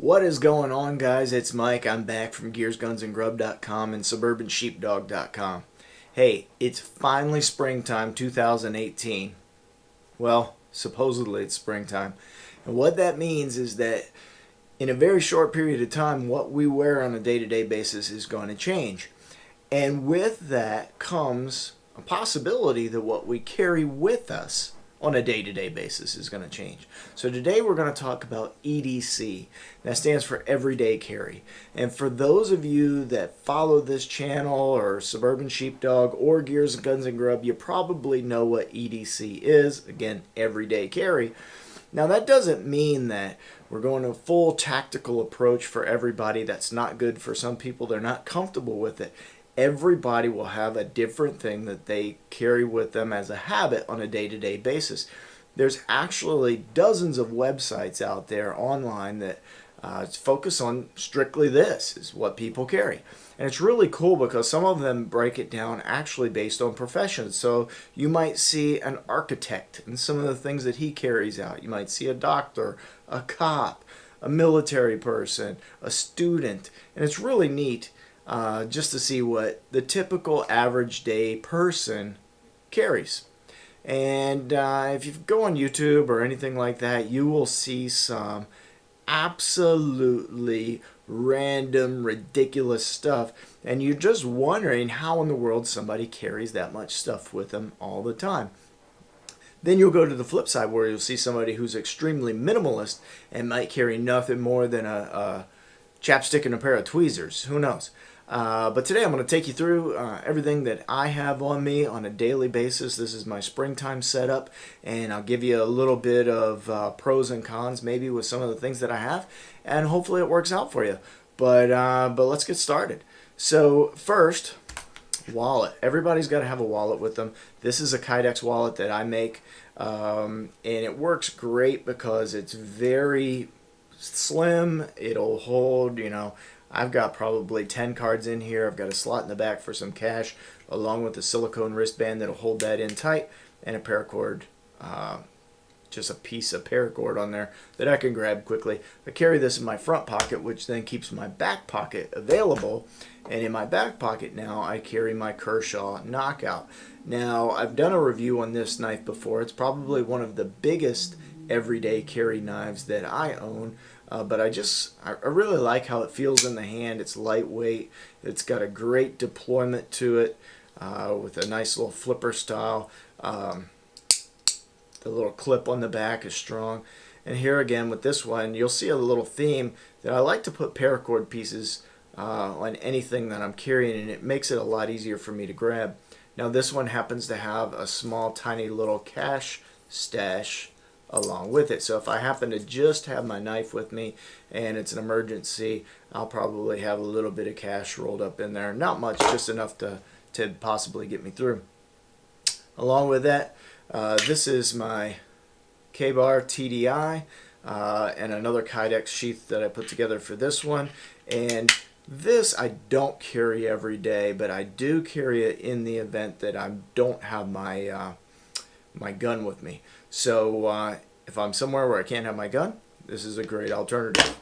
What is going on, guys? It's Mike. I'm back from gearsgunsandgrub.com and suburbansheepdog.com. Hey, it's finally springtime 2018. Well, supposedly it's springtime. And what that means is that in a very short period of time, what we wear on a day-to-day basis is going to change. And with that comes a possibility that what we carry with us on a day-to-day basis is going to change. So today we're going to talk about EDC. That stands for Everyday Carry. And for those of you that follow this channel or Suburban Sheepdog or Gears, Guns and Grub, you probably know what EDC is. Again, Everyday Carry. Now that doesn't mean that we're going a full tactical approach for everybody. That's not good for some people. They're not comfortable with it. Everybody will have a different thing that they carry with them as a habit on a day-to-day basis. There's actually dozens of websites out there online that focus on strictly this, is what people carry. And it's really cool because some of them break it down actually based on professions. So you might see an architect and some of the things that he carries out. You might see a doctor, a cop, a military person, a student. And it's really neat just to see what the typical average day person carries. And if you go on YouTube or anything like that, you will see some absolutely random, ridiculous stuff. And you're just wondering how in the world somebody carries that much stuff with them all the time. Then you'll go to the flip side where you'll see somebody who's extremely minimalist and might carry nothing more than a chapstick and a pair of tweezers. Who knows? But today I'm going to take you through everything that I have on me on a daily basis. This is my springtime setup, and I'll give you a little bit of pros and cons maybe with some of the things that I have, and hopefully it works out for you. But let's get started. So first, wallet. Everybody's got to have a wallet with them. This is a Kydex wallet that I make, and it works great because it's very slim. It'll hold, I've got probably 10 cards in here. I've got a slot in the back for some cash, along with a silicone wristband that'll hold that in tight, and a paracord, just a piece of paracord on there that I can grab quickly. I carry this in my front pocket, which then keeps my back pocket available. And in my back pocket now, I carry my Kershaw Knockout. Now, I've done a review on this knife before. It's probably one of the biggest everyday carry knives that I own. But I really like how it feels in the hand. It's lightweight. It's got a great deployment to it with a nice little flipper style. The little clip on the back is strong. And here again with this one, you'll see a little theme that I like to put paracord pieces on anything that I'm carrying, and it makes it a lot easier for me to grab. Now this one happens to have a small tiny little cash stash along with it. So if I happen to just have my knife with me and it's an emergency, I'll probably have a little bit of cash rolled up in there. Not much, just enough to possibly get me through. Along with that, this is my K-Bar TDI and another Kydex sheath that I put together for this one. And this I don't carry every day, but I do carry it in the event that I don't have my my gun with me. So if I'm somewhere where I can't have my gun, this is a great alternative.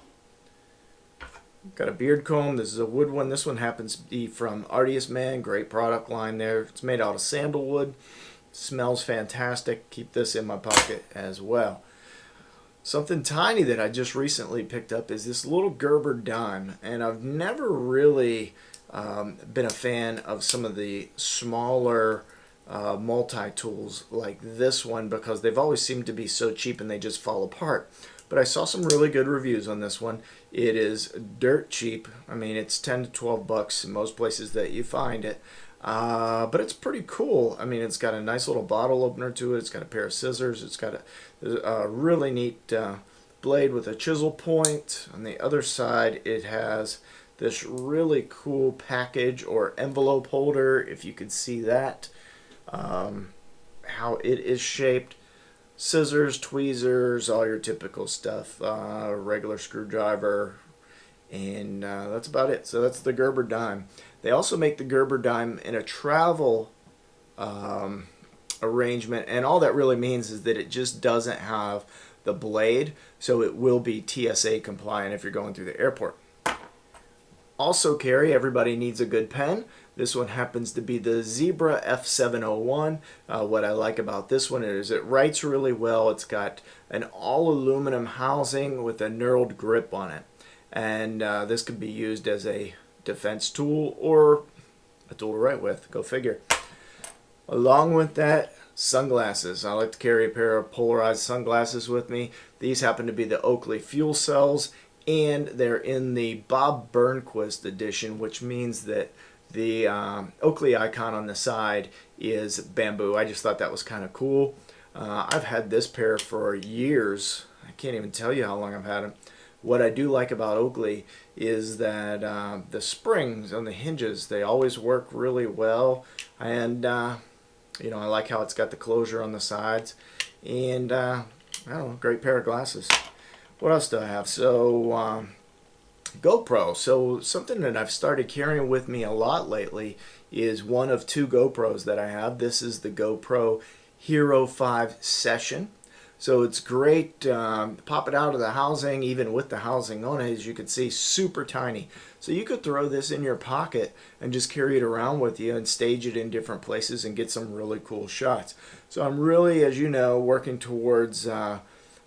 Got a beard comb. This is a wood one. This one happens to be from Artius Man. Great product line there. It's made out of sandalwood. Smells fantastic. Keep this in my pocket as well. Something tiny that I just recently picked up is this little Gerber dime, and I've never really been a fan of some of the smaller multi-tools like this one because they've always seemed to be so cheap and they just fall apart. But I saw some really good reviews on this one. It is dirt cheap. I mean, it's 10 to 12 bucks in most places that you find it. But it's pretty cool. I mean, it's got a nice little bottle opener to it. It's got a pair of scissors. It's got a really neat blade with a chisel point. On the other side, it has this really cool package or envelope holder, if you could see that. How it is shaped. Scissors, tweezers, all your typical stuff. Regular screwdriver. And that's about it. So that's the Gerber dime. They also make the Gerber dime in a travel arrangement, and all that really means is that it just doesn't have the blade, so it will be TSA compliant if you're going through the airport. Also carry, everybody needs a good pen. This one happens to be the Zebra F701. What I like about this one is it writes really well. It's got an all aluminum housing with a knurled grip on it. And this can be used as a defense tool or a tool to write with. Go figure. Along with that, sunglasses. I like to carry a pair of polarized sunglasses with me. These happen to be the Oakley fuel cells, and they're in the Bob Burnquist edition, which means that the Oakley icon on the side is bamboo. I just thought that was kind of cool. I've had this pair for years. I can't even tell you how long I've had them. What I do like about Oakley is that the springs on the hinges, they always work really well. And you know, I like how it's got the closure on the sides. And I don't know, great pair of glasses. What else do I have? So GoPro. So something that I've started carrying with me a lot lately is one of two GoPros that I have. This is the GoPro Hero 5 Session. So it's great. Pop it out of the housing, even with the housing on it, as you can see, super tiny. So you could throw this in your pocket and just carry it around with you and stage it in different places and get some really cool shots. So I'm really, as you know, working towards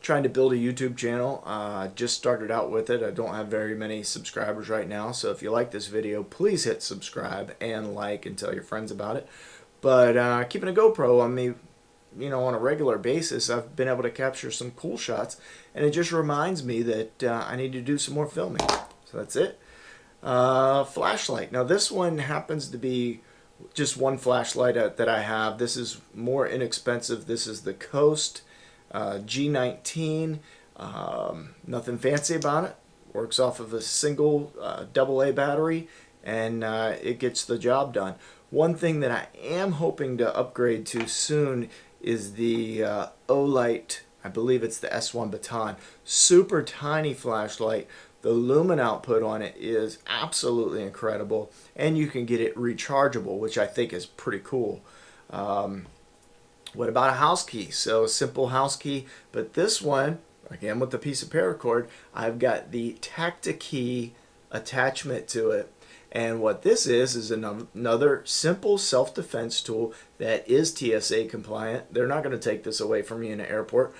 trying to build a YouTube channel. Just started out with it. I don't have very many subscribers right now, so if you like this video, please hit subscribe and like and tell your friends about it. But keeping a GoPro on me, you know, on a regular basis, I've been able to capture some cool shots, and it just reminds me that I need to do some more filming. So that's it. Flashlight. Now this one happens to be just one flashlight that I have. This is more inexpensive. This is the Coast G19. Nothing fancy about it. Works off of a single AA battery, and it gets the job done. One thing that I am hoping to upgrade to soon is the Olight, I believe it's the S1 Baton. Super tiny flashlight. The lumen output on it is absolutely incredible, and you can get it rechargeable, which I think is pretty cool. What about a house key? So simple house key, but this one, again with the piece of paracord, I've got the Tacti-Key attachment to it. And what this is another simple self-defense tool that is TSA compliant. They're not going to take this away from you in an airport.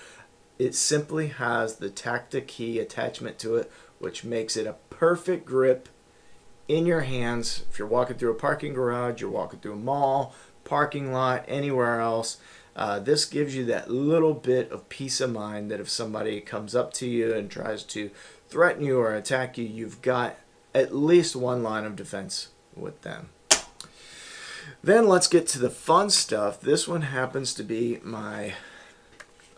It simply has the Tacti-Key attachment to it, which makes it a perfect grip in your hands. If you're walking through a parking garage, you're walking through a mall, parking lot, anywhere else, this gives you that little bit of peace of mind that if somebody comes up to you and tries to threaten you or attack you, you've got at least one line of defense with them. Then let's get to the fun stuff. This one happens to be my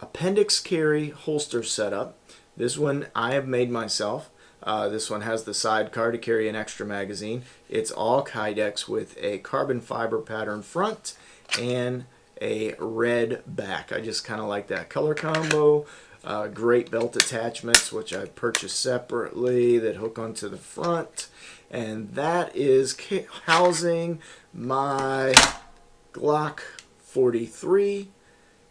appendix carry holster setup. This one I have made myself. This one has the sidecar to carry an extra magazine. It's all Kydex with a carbon fiber pattern front and a red back. I just kind of like that color combo. Great belt attachments, which I purchased separately, that hook onto the front. And that is housing my Glock 43.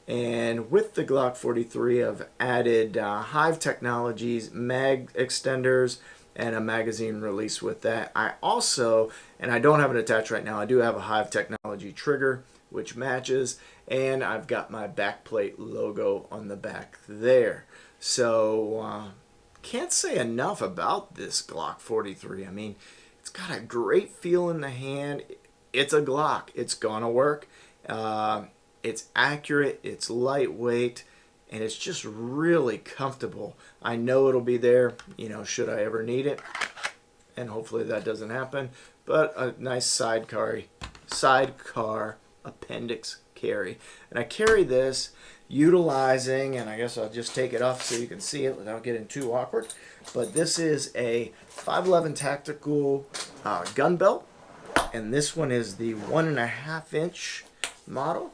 And with the Glock 43, I've added Hive Technologies mag extenders and a magazine release with that. I also, and I don't have it attached right now, I do have a Hive Technology trigger which matches, and I've got my backplate logo on the back there. So can't say enough about this Glock 43. I mean, it's got a great feel in the hand. It's a Glock. It's gonna work. It's accurate, it's lightweight, and it's just really comfortable. I know it'll be there, you know, should I ever need it, and hopefully that doesn't happen. But a nice sidecar appendix carry. And I carry this utilizing, and I guess I'll just take it off so you can see it without getting too awkward, but this is a 511 tactical gun belt, and this one is the 1.5 inch model.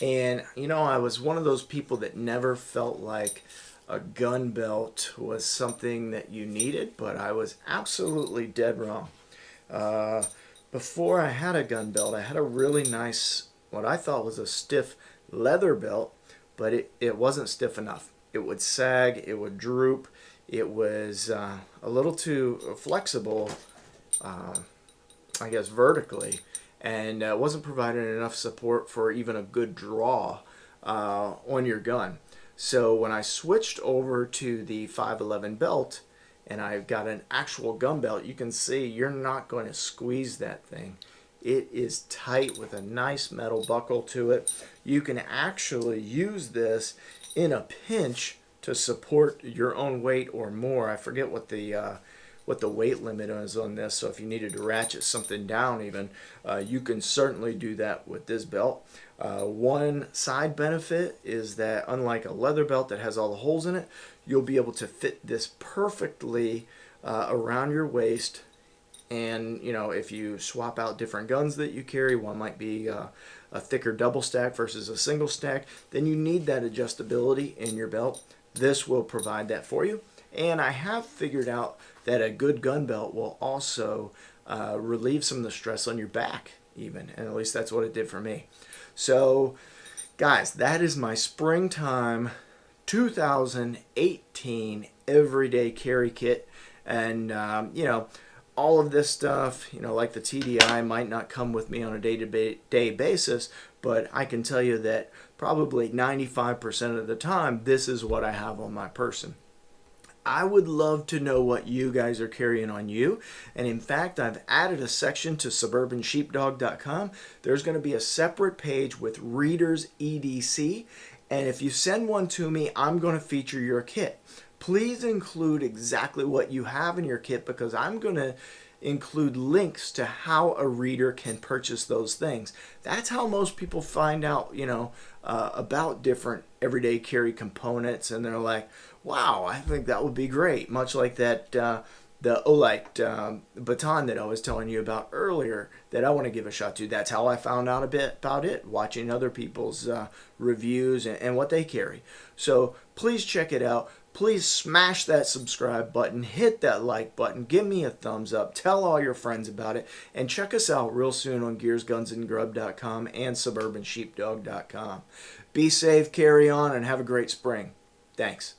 And you know, I was one of those people that never felt like a gun belt was something that you needed, but I was absolutely dead wrong. Before I had a gun belt, I had a really nice, what I thought was a stiff leather belt, but it wasn't stiff enough. It would sag, it would droop, it was a little too flexible, I guess vertically, and wasn't providing enough support for even a good draw on your gun. So when I switched over to the 511 belt and I've got an actual gun belt, you can see you're not going to squeeze that thing. It is tight with a nice metal buckle to it. You can actually use this in a pinch to support your own weight or more. I forget what the weight limit is on this, so if you needed to ratchet something down even, you can certainly do that with this belt. One side benefit is that unlike a leather belt that has all the holes in it, you'll be able to fit this perfectly around your waist. And you know, if you swap out different guns that you carry, one might be a thicker double stack versus a single stack, then you need that adjustability in your belt. This will provide that for you. And I have figured out that a good gun belt will also relieve some of the stress on your back even, and at least that's what it did for me. So guys, that is my springtime 2018 everyday carry kit. And you know, all of this stuff, you know, like the TDI might not come with me on a day-to-day basis, but I can tell you that probably 95% of the time, this is what I have on my person. I would love to know what you guys are carrying on you. And in fact, I've added a section to suburbansheepdog.com. There's going to be a separate page with Reader's EDC. And if you send one to me, I'm going to feature your kit. Please include exactly what you have in your kit, because I'm going to include links to how a reader can purchase those things. That's how most people find out, you know, about different everyday carry components, and they're like, wow, I think that would be great. Much like that the Olight baton that I was telling you about earlier that I want to give a shot to. That's how I found out a bit about it, watching other people's reviews and what they carry. So please check it out. Please smash that subscribe button, hit that like button, give me a thumbs up, tell all your friends about it, and check us out real soon on gearsgunsandgrub.com and suburbansheepdog.com. Be safe, carry on, and have a great spring. Thanks.